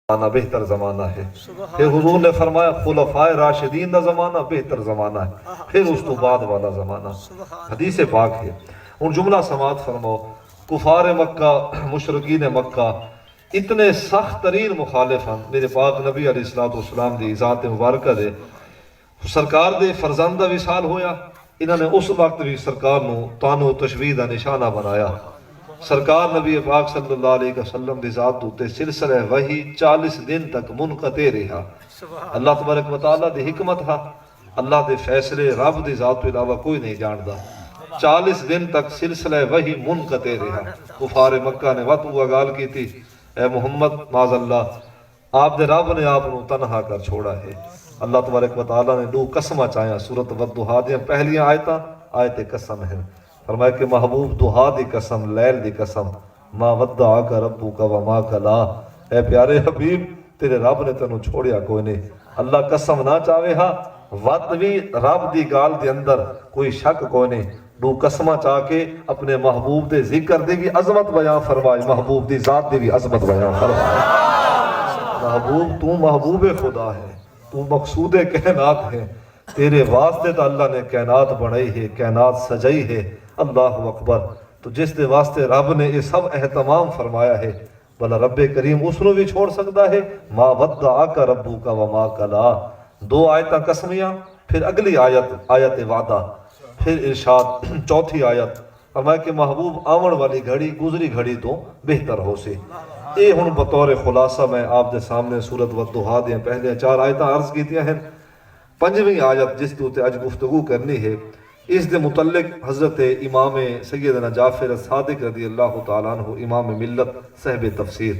زمانہ بہتر زمانہ ہے، پھر حضور نے فرمایا خلفائے راشدین دا زمانہ بہتر زمانہ ہے، پھر اس تو بعد والا زمانہ حدیث پاک ہے۔ ان جملہ سماعت فرماؤ، کفار مکہ مشرکین مکہ اتنے سخت ترین مخالف ہیں میرے پاک نبی علیہ السلام دی ذات مبارکہ دے سرکار دے فرزند دا وصال ہویا، انہوں نے اس وقت بھی سرکار نو تانو تشویح دا نشانہ بنایا۔ سرکار نبی پاک صلی اللہ علیہ وسلم دی ذات دوتے سلسلہ وحی 40 دن تک منقطع رہا۔ اللہ تبارک و تعالیٰ دی حکمت ہا، اللہ دے فیصلے رب دی ذات تو علاوہ کوئی نہیں جاندا۔ 40 دن تک سلسلہ وحی منقطع رہا۔ کفار مکہ نے وقت ہوا گال کی تھی، اے محمد معاذ اللہ آپ دے رب نے آپ نو تنہا کر چھوڑا ہے۔ اللہ تبارک و تعالیٰ نے دو قسمہ چاہیاں، سورۃ والضحیٰ دیاں پہلیاں آیتاں آیت قسم ہیں۔ فرمایا کہ محبوب دہا دی قسم لیل دی قسم ما ودعک ربک وما قلا، اے پیارے حبیب تیرے رب نے تینوں چھوڑیا کوئی نہیں۔ اللہ قسم نہ چاہے ہا وقت بھی رب دی گال دے اندر کوئی شک کوئی نہیں۔ دو قسمہ چاہ کے اپنے محبوب دے ذکر دی بھی عظمت بیان فرمائی، محبوب دی ذات دی بھی عظمت بیان فرمائی۔ محبوب تو محبوب خدا ہے، تو مقصود کائنات ہے، تیرے واسطے تو اللہ نے کائنات بنائی ہے، کائنات سجائی ہے۔ اللہ اکبر، تو جس دے واسطے رب نے یہ سب اہتمام فرمایا ہے، بھلا رب کریم اس نو بھی چھوڑ سکتا ہے؟ ما ودعک ربک وما قلا، دو آیتاں قسمیاں، پھر اگلی آیت وعدہ، پھر ارشاد چوتھی آیت فرمایا کہ محبوب آون والی گھڑی گزری گھڑی تو بہتر ہو سے۔ اے ہن بطور خلاصہ میں آپ دے سامنے سورۃ والضحیٰ دیاں پہلے 4 آیتاں عرض کیتیاں ہیں۔ 5ویں آیت جس تے اج گفتگو کرنی ہے، اس دے متعلق حضرت امام سیدنا جعفر صادق رضی اللہ تعالیٰ عنہ امام ملت صاحب تفسیر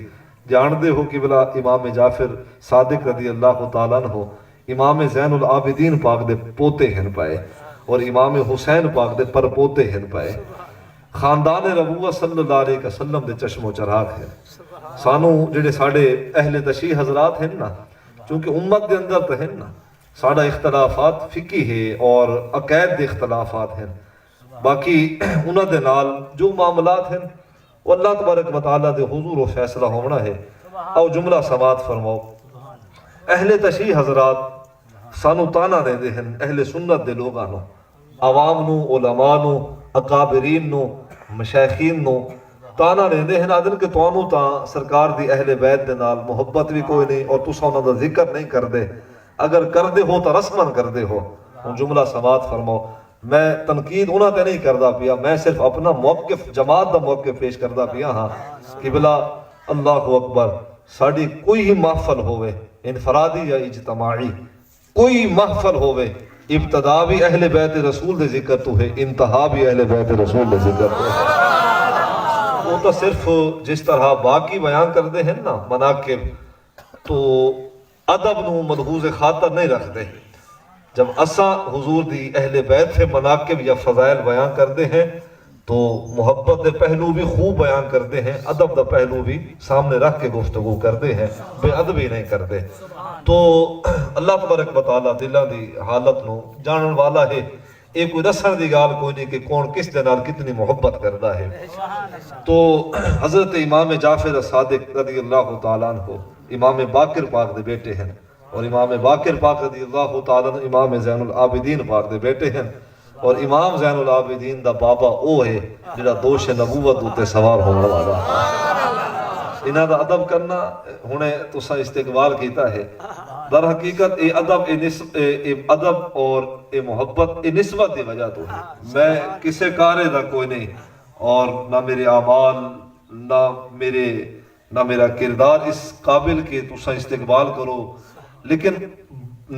جان دے ہو کہ بلا امام جعفر صادق رضی اللہ تعالیٰ عنہ امام زین العابدین پاک دے پوتے ہیں پائے اور امام حسین پاک دے پر پوتے ہیں پائے، خاندان ربوہ صلی اللہ علیہ وسلم دے چشم و چراغ ہے۔ سانو جڑے ساڑے اہل تشیح حضرات ہیں نا، چونکہ امت دے اندر تو ہیں نا، ساڑا اختلافات فقہی ہے اور عقائد دے اختلافات ہیں، باقی انہاں دے نال جو معاملات ہیں وہ اللہ تبارک و تعالیٰ دے حضور و فیصلہ ہونا ہے۔ او جملہ سماعت فرماؤ، اہل تشیح حضرات سانو تانا دے دے ہیں اہل سنت دے لوگاں نو، عوام نو، علماء نو، اکابرین نو، مشایخین نو تانا دے دے ہیں آدن کہ توانو تاں سرکار دی اہل بیت دے نال محبت بھی کوئی نہیں اور تسا انہاں دا ذکر نہیں کر دے، اگر کر دے ہو تو رسمن کر دے ہو۔ ان جملہ سماعت فرماؤ، میں تنقید انہاں تے نہیں کردہ پیا، میں صرف اپنا موقف جماعت دا موقف پیش کردہ پیا ہاں کہ بلا اللہ اکبر ساڑی کوئی ہی محفل ہوئے انفرادی یا اجتماعی، کوئی محفل ہوئے ابتدا بھی اہل بیت رسول دے ذکر تو ہے، انتہا بھی اہل بیت رسول دے ذکر تو ہے۔ وہ تو صرف جس طرح باقی بیان کر دے ہیں نا مناقب، تو ادب نو ملحوظ خاطر نہیں رکھ دے۔ جب اساں حضور دی اہل بیت سے مناقب یا فضائل بیان کر دے ہیں تو محبت دے پہلو بھی خوب بیان کر دے ہیں، ادب دا پہلو بھی سامنے رکھ کے گفتگو کر دے ہیں، بے ادبی نہیں کر دے۔ تو اللہ تبارک و تعالیٰ دلہ دی حالت نو جانن والا ہے، ایک کوئی رسن دی گال کوئی نہیں کہ کون کس دے نال کتنی محبت کردہ ہے۔ تو حضرت امام جعفر صادق رضی اللہ تعالیٰ عنہ امام باقر پاک دے بیٹے ہیں، اور امام باقر پاک رضی اللہ تعالیٰ عنہ امام زین العابدین پاک دے بیٹے ہیں، اور امام زین العابدین دا بابا او ہے جڑا دوش نبوت ہوتے سوار ہونے والا۔ انہاں دا ادب کرنا ہونے تو سا استقبال کیتا ہے، در حقیقت اے ادب اور اے محبت اے نسبت دی وجہ تو ہے۔ میں کسے کارے دا کوئی نہیں، اور نہ میرے اعمال نہ میرا کردار اس قابل کہ تسا استقبال کرو، لیکن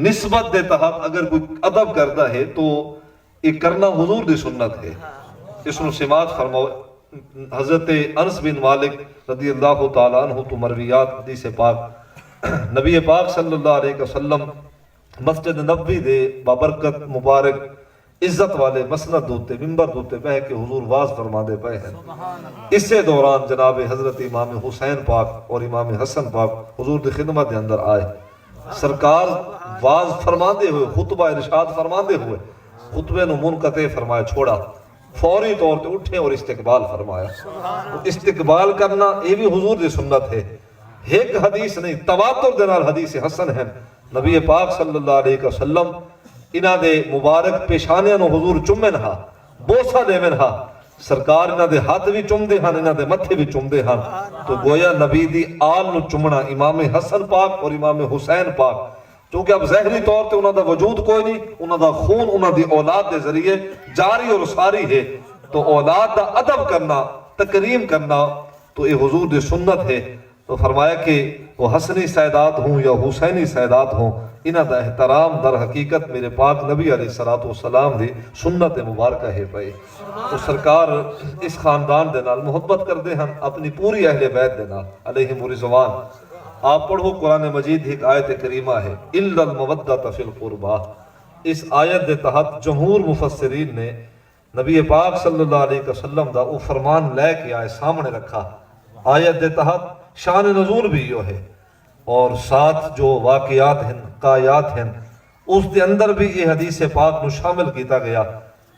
نسبت دے تحت اگر کوئی ادب کرتا ہے تو یہ کرنا حضور دی سنت ہے۔ اس نے سماعت فرماؤ، حضرت انس بن مالک رضی اللہ تعالیٰ عنہ تو مرویات حدیث پاک نبی پاک صلی اللہ علیہ وسلم مسجد نبوی دے بابرکت مبارک عزت والے مسند دوتے ممبر دوتے پہ کہ حضور واز فرما دے پہ ہیں۔ اسے دوران جناب حضرت امام حسین پاک اور امام حسن پاک حضور دی خدمت دے اندر آئے، سرکار واز فرما دے ہوئے خطبہ ارشاد فرما دے ہوئے خطبے نو منقطع فرمایا چھوڑا، فوری طور پہ اٹھے اور استقبال فرمایا۔ استقبال کرنا یہ بھی حضور دی سنت ہے۔ ایک حدیث نہیں تواتر دے نال حدیث حسن ہے نبی پاک صلی اللہ علیہ وسلم انہاں دے مبارک پیشانیاں نو حضور چومن ہا بوسا دیون ہا سرکار انہاں دے ہاتھ بھی چومدے ہن انہاں دے متھے بھی چومدے ہن تو گویا نبی دی آل نو چومنا امام حسن پاک اور امام حسین پاک چونکہ اب ظاہری طور تے انہاں دا وجود کوئی نہیں انہاں دا خون انہاں دی اولاد دے ذریعے جاری اور ساری ہے تو اولاد دا ادب کرنا تکریم کرنا تو یہ حضور دی سنت ہے تو فرمایا کہ وہ حسنی سائدات ہوں یا حسینی سائدات ہوں انہاں دا احترام در حقیقت میرے پاک نبی علیہ السلام دی سنت مبارکہ ہے پئی تو سرکار اس خاندان دے نال محبت کر دے ہن اپنی پوری اہل بیت دے نال علیہم رضوان آپ پڑھو قرآن مجید ایک آیت کریمہ ہے الا المودۃ فی القربى اس آیت دے تحت جمہور مفسرین نے نبی پاک صلی اللہ علیہ وسلم دا وہ فرمان لے کے آئے سامنے رکھا آیت دے تحت شان نزول بھی یہ ہے اور ساتھ جو واقعات ہیں قایات ہیں اس دے اندر بھی یہ حدیث پاک نو شامل کیتا گیا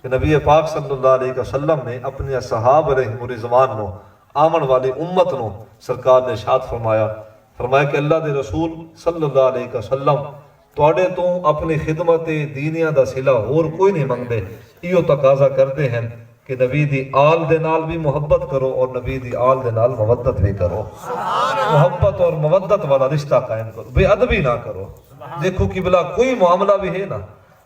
کہ نبی پاک صلی اللہ علیہ وسلم نے اپنے صحابہ علیہم رضوان نو آمن والی امت نو سرکار نے ارشاد فرمایا کہ اللہ دے رسول صلی اللہ علیہ وسلم توڑے تو اپنی خدمت دینیاں دا صلہ اور کوئی نہیں منگدے ایو تقاضا کرتے ہیں کہ نبی دی آل دے نال بھی محبت کرو اور نبی دی آل دے نال مودت بھی کرو محبت اور مودت والا رشتہ قائم کرو بے ادبی نہ کرو دیکھو کہ بلا کوئی معاملہ بھی ہے نا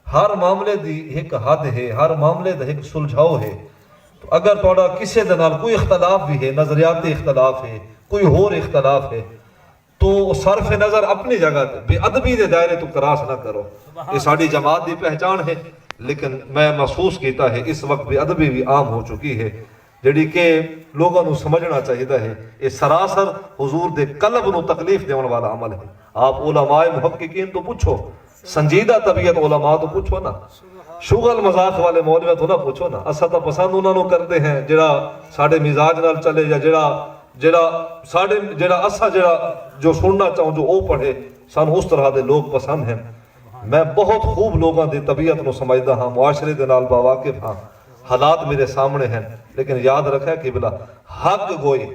ہر معاملے دی ایک حد ہے ہر معاملے دا ایک سلجھاؤ ہے تو اگر توڑا کسی دے نال کوئی اختلاف بھی ہے نظریاتی اختلاف ہے کوئی اور اختلاف ہے تو صرف نظر اپنی جگہ بے ادبی دے دائرے تو کراس نہ کرو یہ ساری جماعت دی پہچان ہے لیکن میں محسوس کیتا ہے اس وقت بے ادبی بھی عام ہو چکی ہے جڑی کہ لوگوں نو سمجھنا چاہیے ہے یہ سراسر حضور دے قلب نو تکلیف دیون والا عمل ہے آپ علماء محققین تو پوچھو سنجیدہ طبیعت علماء تو پوچھو نا شغل مذاق والے مولوی تو نہ پوچھو نا اسا تو پسند انہاں نو کرتے ہیں جڑا ساڈے مزاج نال چلے یا جڑا اسا جو سننا چاہوں جو او پڑھے سان اس طرح دے لوگ پسند ہیں میں بہت خوب لوگاں دی طبیعت نو سمجھدا ہاں معاشرے دے نال باواقف ہاں حالات میرے سامنے ہیں لیکن یاد رکھے کہ بلا حق گوئی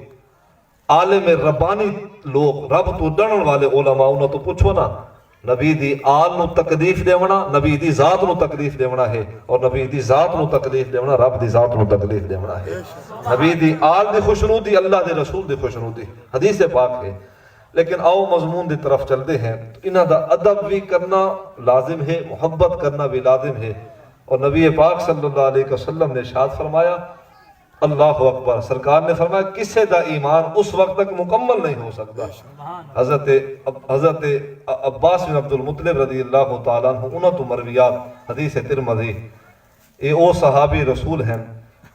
عالم ربانی لوگ رب تو ڈرن والے علماء انہوں تو پوچھو نا نبی دی آل نو تکلیف دیونا نبی دی ذات نو تکلیف دیونا ہے اور نبی دی ذات نو تکلیف دیونا رب دی ذات نو تکلیف دیونا ہے نبی دی آل دی خوشنودی اللہ دے رسول دی خوشنودی حدیث پاک ہے لیکن آؤ مضمون دی طرف چلتے ہیں انہاں دا ادب بھی کرنا لازم ہے محبت کرنا بھی لازم ہے اور نبی پاک صلی اللہ علیہ وسلم نے ارشاد فرمایا اللہ اکبر سرکار نے فرمایا کسے دا ایمان اس وقت تک مکمل نہیں ہو سکتا حضرت عباس بن عبد المطلب رضی اللہ تعالیٰ عنہ انہوں تو مرویات حدیث ترمذی اے او صحابی رسول ہیں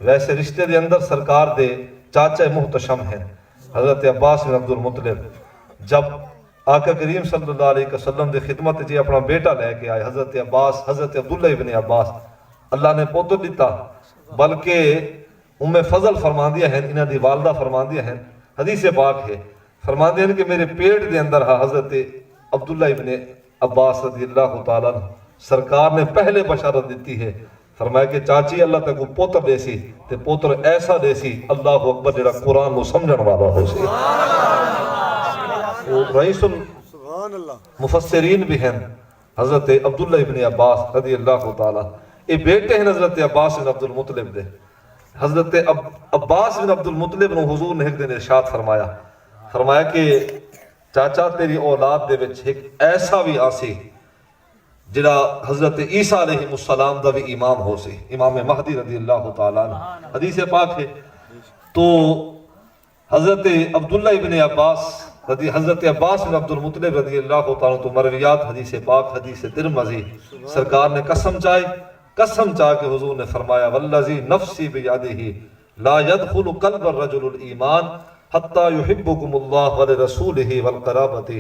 ویسے رشتے دے اندر سرکار دے چاچا محتشم ہیں حضرت عباس بن عبد المطلب جب آقا کریم صلی اللہ علیہ وسلم دے خدمت جی اپنا بیٹا لے کے آئے حضرت عباس حضرت عبداللہ ابن عباس اللہ نے پوتر دیتا بلکہ فضل فرمان دیا ہے انہاں دی والدہ فرمان دیا ہے حدیث پاک ہے فرمان دیا ہے کہ میرے پیٹ دے اندر حضرت عبداللہ ابن عباس رضی اللہ تعالیٰ سرکار نے پہلے بشارت دیتی ہے فرمایا کہ چاچی اللہ تک کو پوتر دے سی تے پوتر ایسا دے سی اللہ اکبر جڑا قرآن کو سمجھن والا ہو سی رئیس المفسرین بھی ہیں حضرت عبداللہ ابن عباس رضی اللہ تعالیٰ یہ بیٹے ہیں حضرت عباس بن عبد المطلب دے حضرت عباس بن عبد المطلب نو حضور نے ایک دن ارشاد فرمایا کہ چاچا تیری اولاد دے وچ ایک ایسا بھی آسی جڑا حضرت عیسیٰ علیہ السلام دا بھی امام ہو سی امام مہدی رضی اللہ تعالیٰ عنہ حدیث پاک ہے تو حضرت عبداللہ ابن عباس حضرت عباس بن عبد المطلب رضی اللہ تعالیٰ تو مرویات حدیث پاک حدیث ترمذی سرکار نے قسم چاہ کہ حضور نے فرمایا والذی نفسی بیدہ لا يدخل قلب الرجل الایمان حتی یحبکم اللہ ولرسولہ والقرابۃ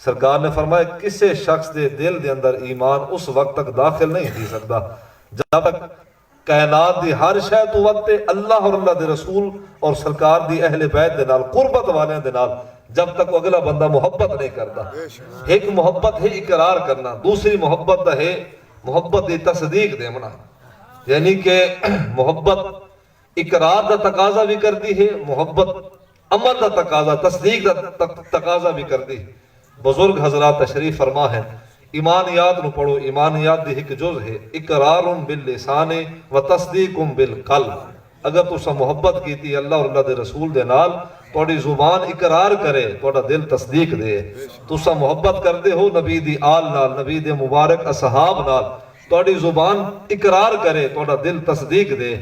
سرکار نے فرمایا کسے شخص دے دل دے اندر ایمان اس وقت تک داخل نہیں دی سکتا جب تک کائنات دی ہر شے تو وقتے اللہ اور اللہ دے رسول اور سرکار دی اہل بیت دے نال قربت والے دے نال جب تک اگلا بندہ محبت نہیں کرتا ایک محبت ہے اقرار کرنا دوسری محبت ہے محبت دی تصدیق دینا یعنی کہ محبت اقرار دا تقاضا بھی کرتی ہے محبت عمل دا تقاضا تصدیق دا تقاضا بھی کر دی بزرگ حضرات تشریف فرما ہے ایمانیات نو پڑھو ایمانیات دی ایک جز ہے اقرار باللسان و تصدیق بالقلب اگر تسا محبت کیتی اللہ اور اللہ دے رسول دے نال توڑی زبان اقرار کرے توڑا دل تصدیق دے تسا محبت کر دے ہو نبی دی آل نال نبی دے مبارک اصحاب نال توڑی زبان اقرار کرے توڑا دل تصدیق دے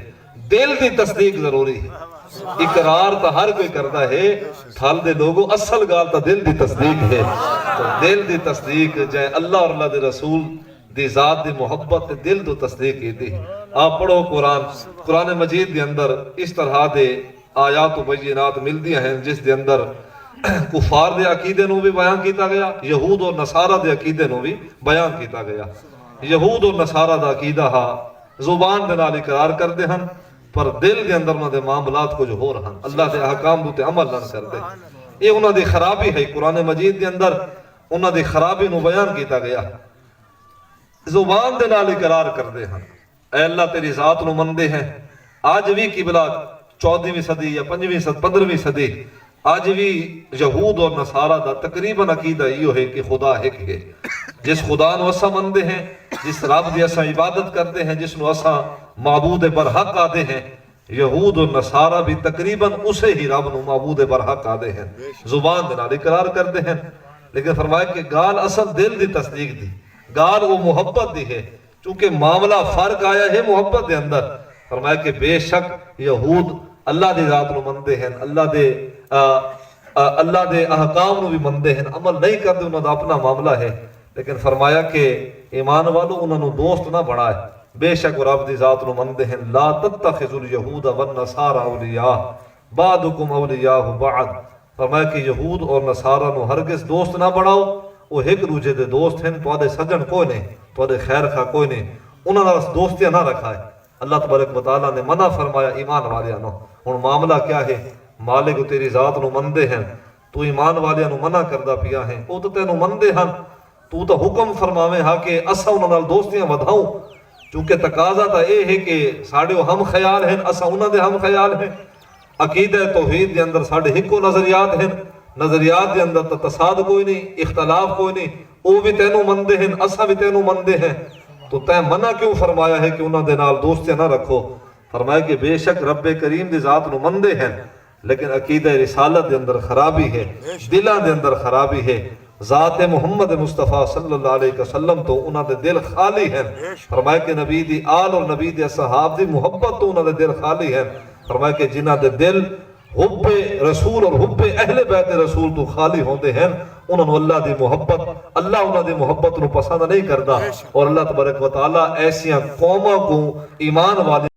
دل دی تصدیق ضروری ہے اقرار تا ہر کوئی کرتا ہے تھال دے لوگوں اصل گال تا دل دی تصدیق ہے تو دل دی تصدیق جائے اللہ اور اللہ دے رسول دی ذات دی محبت دل دو تصدیق کی دی آپ پڑھو قرآن مجید دی اندر اس طرح دے آیات و بینات مل دیا ہیں جس دے اندر کفار دے عقیدے نو بھی بیان کیتا گیا یہود اور نصارہ دے عقیدے نو بھی بیان کیتا گیا یہود اور نصارہ دا عقیدہ ہا زبان دے نال اقرار کر دے ہن پر دل دے اندر انہوں دے معاملات کو جو ہو رہا اللہ دے احکام دو تے عمل نہ کر دے یہ انہوں دے خرابی ہے قرآن مجید دے اندر انہوں دے خرابی نو بیان کیتا گیا زبان دے نال اقرار کر دے ہن اے اللہ تیری ذات نو مندے ہیں آج بھی قبلہ 14ویں صدی یا 15ویں صدی آج بھی یہود اور نصارہ دا تقریباً عقیدہ یہ ہے کہ خدا ایک ہے جس خدا نو اسا مندے ہیں جس رب دی اسا عبادت کرتے ہیں جس نو اسا معبود برحق آدے ہیں یہود اور نصارہ بھی تقریباً اسے ہی رب نو معبود برحق آدے ہیں زبان دے نال اقرار کرتے ہیں لیکن فرمایا کہ گال اصل دل دی تصدیق دی گال وہ محبت دی ہے چونکہ معاملہ فرق آیا ہے محبت دے اندر فرمایا کہ بے شک یہود اللہ دے ذات نو مندے ہیں اللہ دے احکام نو بھی مندے ہیں عمل نہیں کر دے انہوں دا اپنا معاملہ ہے لیکن فرمایا کہ ایمان والو انہوں نے دوست نہ بڑھائے بے شک رب دی ذات نو مندے ہیں لا تتخذوا اليہود والنصارى اولیاء بعضکم اولیاء بعض فرمایا کہ یہود اور نصارہ نو ہرگز دوست نہ بڑھاؤ وہ ایک دوجے دے دوست ہیں تو آدھے سجن کوئی نہیں تو آدھے خیر خواہ کوئی نہیں انہوں نے دوستیاں نہ رکھا ہے اللہ تبارک و تعالیٰ نے منع فرمایا ایمان والیاں نو ہن معاملہ کیا ہے مالک تیری ذات نو مندے ہیں تو ایمان والیاں نو منع کردہ پیا ہیں او تو تینو مندے ہیں تو تا حکم فرماویں ہاں کہ اسا انہوں نال دوستیاں ودھاؤں چونکہ تقاضا تا اے ہے کہ ساڑے ہم خیال ہیں اسا انہوں دے ہم خیال ہیں عقیدہ توحید دے اندر ساڑے ہکو نظریات ہیں نظریات دے اندر تصاد کوئی نہیں اختلاف کوئی نہیں او بھی تینو مندے ہیں اسا بھی تینو مندے ہیں تو تین منع کیوں فرمایا ہے کہ انہوں دے نال دوستیاں نہ رکھو فرمایا کہ بے شک رب کریم دی ذات نو مندے ہیں لیکن عقیدہ رسالت دے اندر خرابی ہے دلان دے اندر خرابی ہے ذات محمد مصطفیٰ صلی اللہ علیہ وسلم تو انہوں دے دل خالی ہیں فرمایا کہ نبی دی آل اور نبی دی صحاب دی محبت تو انہوں دے دل خالی ہیں فرمایا کہ جنہ دے دل حب رسول اور حب اہل بیت رسول تو خالی ہوندے ہیں انہوں نے اللہ دی محبت اللہ انہوں دی محبت نو پسند نہیں کردا اور اللہ تبارک و تعالیٰ ایسیاں قوموں کو ایمان والی